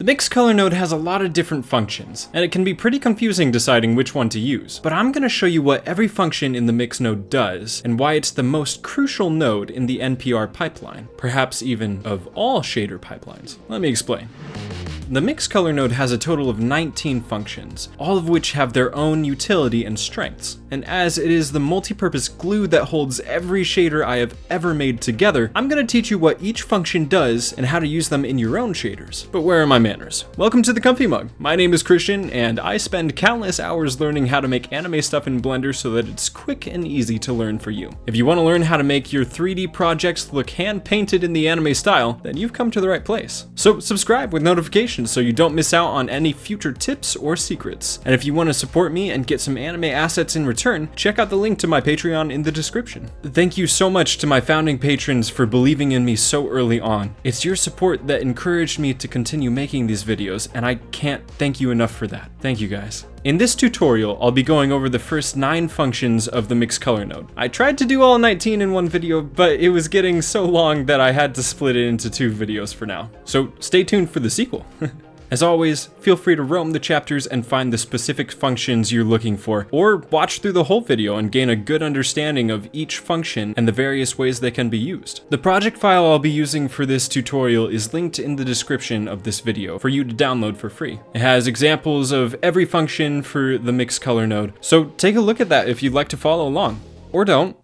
The mix color node has a lot of different functions, and it can be pretty confusing deciding which one to use, but I'm going to show you what every function in the mix node does, and why it's the most crucial node in the NPR pipeline, perhaps even of all shader pipelines. Let me explain. The mix color node has a total of 19 functions, all of which have their own utility and strengths. And as it is the multi-purpose glue that holds every shader I have ever made together, I'm going to teach you what each function does and how to use them in your own shaders. But where are my manners? Welcome to the Comfee Mug. My name is Christian, and I spend countless hours learning how to make anime stuff in Blender so that it's quick and easy to learn for you. If you want to learn how to make your 3D projects look hand-painted in the anime style, then you've come to the right place. So subscribe with notifications so you don't miss out on any future tips or secrets. And if you want to support me and get some anime assets in return, check out the link to my Patreon in the description. Thank you so much to my founding patrons for believing in me so early on. It's your support that encouraged me to continue making these videos, and I can't thank you enough for that. Thank you guys. In this tutorial, I'll be going over the first 9 functions of the mix color node. I tried to do all 19 in one video, but it was getting so long that I had to split it into 2 videos for now. So stay tuned for the sequel. As always, feel free to roam the chapters and find the specific functions you're looking for, or watch through the whole video and gain a good understanding of each function and the various ways they can be used. The project file I'll be using for this tutorial is linked in the description of this video for you to download for free. It has examples of every function for the mix color node, so take a look at that if you'd like to follow along. Or don't,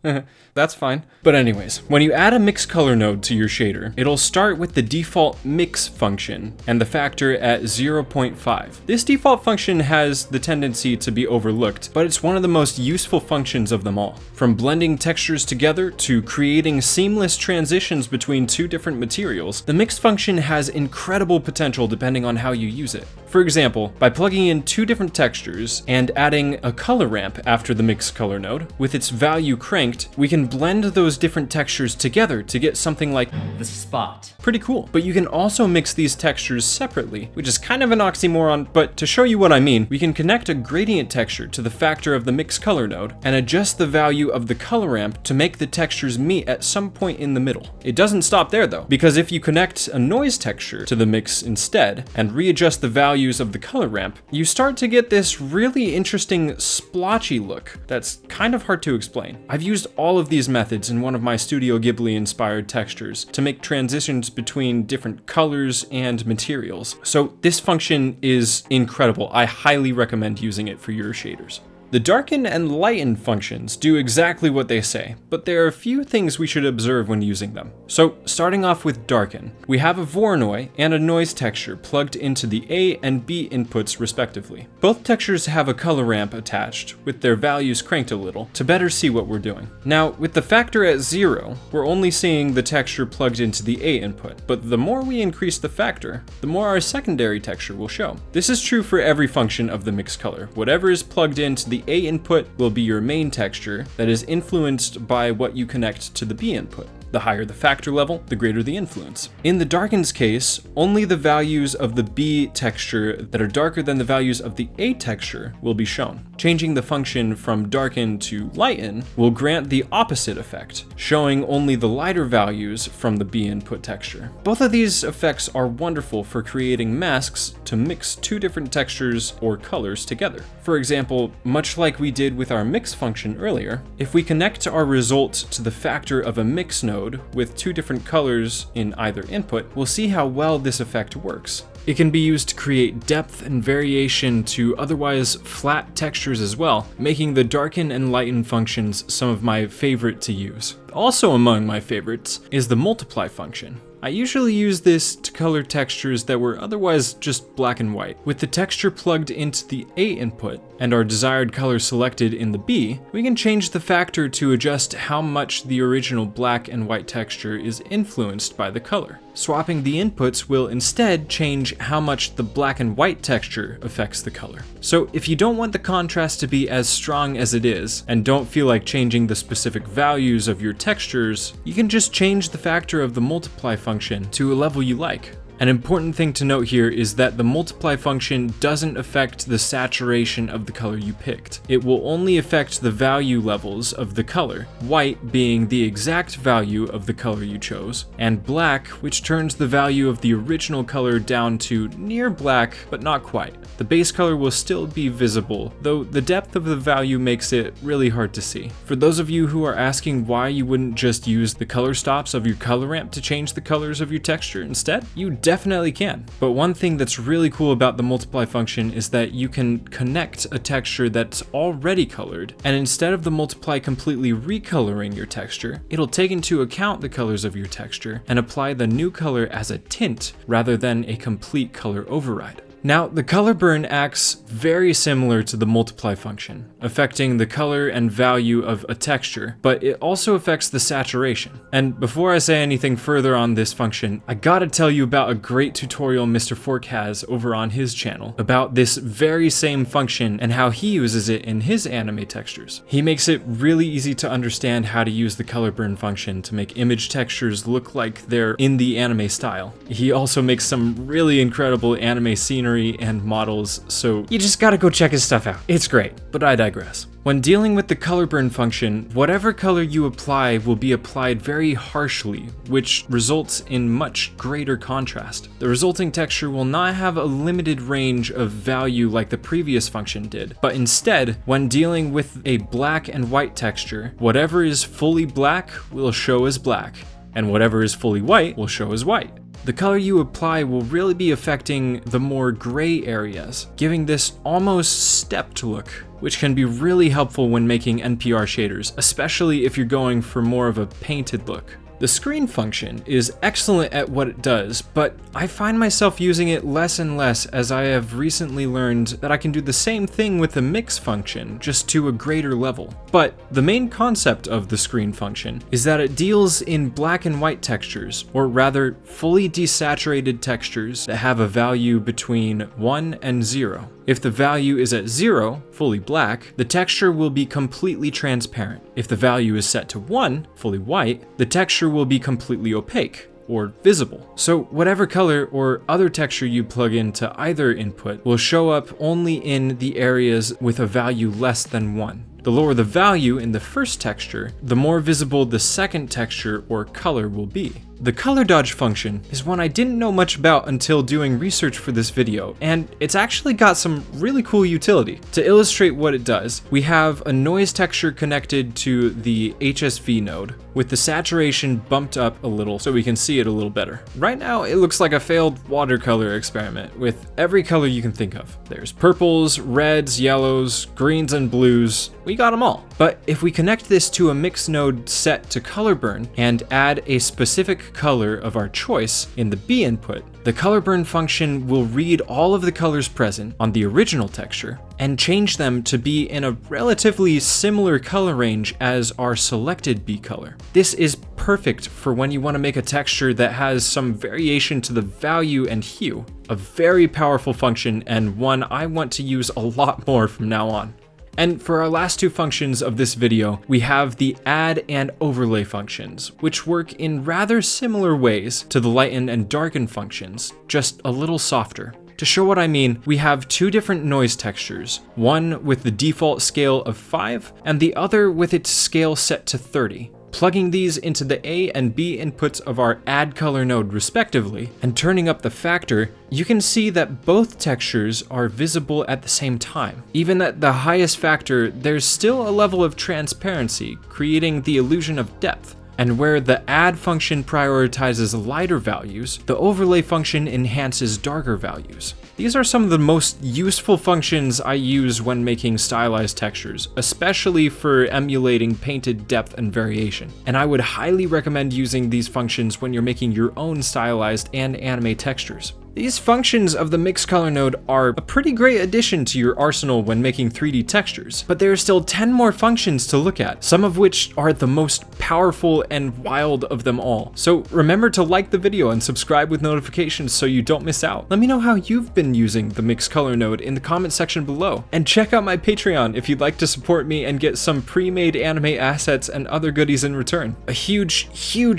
that's fine. But anyways, when you add a mix color node to your shader, it'll start with the default mix function and the factor at 0.5. This default function has the tendency to be overlooked, but it's one of the most useful functions of them all. From blending textures together to creating seamless transitions between 2 different materials, the mix function has incredible potential depending on how you use it. For example, by plugging in 2 different textures and adding a color ramp after the mix color node, with its value cranked, we can blend those different textures together to get something like the spot. Pretty cool. But you can also mix these textures separately, which is kind of an oxymoron, but to show you what I mean, we can connect a gradient texture to the factor of the mix color node and adjust the value of the color ramp to make the textures meet at some point in the middle. It doesn't stop there though, because if you connect a noise texture to the mix instead and readjust the values of the color ramp, you start to get this really interesting splotchy look that's kind of hard to explain. I've used all of these methods in one of my Studio Ghibli inspired textures to make transitions between different colors and materials. So this function is incredible. I highly recommend using it for your shaders. The Darken and Lighten functions do exactly what they say, but there are a few things we should observe when using them. So starting off with Darken, we have a Voronoi and a noise texture plugged into the A and B inputs respectively. Both textures have a color ramp attached, with their values cranked a little, to better see what we're doing. Now, with the factor at 0, we're only seeing the texture plugged into the A input, but the more we increase the factor, the more our secondary texture will show. This is true for every function of the mix color. Whatever is plugged into the A input will be your main texture that is influenced by what you connect to the B input. The higher the factor level, the greater the influence. In the Darken's case, only the values of the B texture that are darker than the values of the A texture will be shown. Changing the function from Darken to Lighten will grant the opposite effect, showing only the lighter values from the B input texture. Both of these effects are wonderful for creating masks to mix 2 different textures or colors together. For example, much like we did with our mix function earlier, if we connect our result to the factor of a mix node with 2 different colors in either input, we'll see how well this effect works. It can be used to create depth and variation to otherwise flat textures as well, making the Darken and Lighten functions some of my favorite to use. Also among my favorites is the multiply function. I usually use this to color textures that were otherwise just black and white. With the texture plugged into the A input and our desired color selected in the B, we can change the factor to adjust how much the original black and white texture is influenced by the color. Swapping the inputs will instead change how much the black and white texture affects the color. So if you don't want the contrast to be as strong as it is, and don't feel like changing the specific values of your textures, you can just change the factor of the multiply function to a level you like. An important thing to note here is that the multiply function doesn't affect the saturation of the color you picked. It will only affect the value levels of the color, white being the exact value of the color you chose, and black, which turns the value of the original color down to near black, but not quite. The base color will still be visible, though the depth of the value makes it really hard to see. For those of you who are asking why you wouldn't just use the color stops of your color ramp to change the colors of your texture instead, you definitely can. But one thing that's really cool about the multiply function is that you can connect a texture that's already colored, and instead of the multiply completely recoloring your texture, it'll take into account the colors of your texture and apply the new color as a tint rather than a complete color override. Now, the color burn acts very similar to the multiply function, affecting the color and value of a texture, but it also affects the saturation. And before I say anything further on this function, I gotta tell you about a great tutorial Mr. Fork has over on his channel about this very same function and how he uses it in his anime textures. He makes it really easy to understand how to use the color burn function to make image textures look like they're in the anime style. He also makes some really incredible anime scenery and models, so you just gotta go check his stuff out. It's great, but I digress. When dealing with the color burn function, whatever color you apply will be applied very harshly, which results in much greater contrast. The resulting texture will not have a limited range of value like the previous function did, but instead, when dealing with a black and white texture, whatever is fully black will show as black, and whatever is fully white will show as white. The color you apply will really be affecting the more gray areas, giving this almost stepped look, which can be really helpful when making NPR shaders, especially if you're going for more of a painted look. The screen function is excellent at what it does, but I find myself using it less and less as I have recently learned that I can do the same thing with the mix function, just to a greater level. But the main concept of the screen function is that it deals in black and white textures, or rather fully desaturated textures that have a value between 1 and 0. If the value is at 0, fully black, the texture will be completely transparent. If the value is set to 1, fully white, the texture will be completely opaque, or visible. So whatever color or other texture you plug into either input will show up only in the areas with a value less than 1. The lower the value in the first texture, the more visible the second texture or color will be. The color dodge function is one I didn't know much about until doing research for this video, and it's actually got some really cool utility. To illustrate what it does, we have a noise texture connected to the HSV node, with the saturation bumped up a little so we can see it a little better. Right now, it looks like a failed watercolor experiment with every color you can think of. There's purples, reds, yellows, greens, and blues. We got them all. But if we connect this to a mix node set to color burn and add a specific color of our choice in the B input, the color burn function will read all of the colors present on the original texture and change them to be in a relatively similar color range as our selected B color. This is perfect for when you want to make a texture that has some variation to the value and hue. A very powerful function, and one I want to use a lot more from now on. And for our last two functions of this video, we have the add and overlay functions, which work in rather similar ways to the lighten and darken functions, just a little softer. To show what I mean, we have two different noise textures, one with the default scale of 5 and the other with its scale set to 30. Plugging these into the A and B inputs of our add color node respectively, and turning up the factor, you can see that both textures are visible at the same time. Even at the highest factor, there's still a level of transparency, creating the illusion of depth. And where the add function prioritizes lighter values, the overlay function enhances darker values. These are some of the most useful functions I use when making stylized textures, especially for emulating painted depth and variation. And I would highly recommend using these functions when you're making your own stylized and anime textures. These functions of the mix color node are a pretty great addition to your arsenal when making 3D textures, but there are still 10 more functions to look at, some of which are the most powerful and wild of them all. So remember to like the video and subscribe with notifications so you don't miss out. Let me know how you've been using the mix color node in the comment section below, and check out my Patreon if you'd like to support me and get some pre-made anime assets and other goodies in return. A huge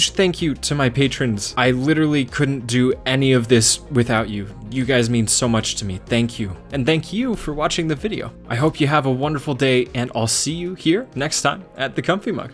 thank you to my patrons. I literally couldn't do any of this without you. You guys mean so much to me. Thank you. And thank you for watching the video. I hope you have a wonderful day, and I'll see you here next time at the Comfee Mug.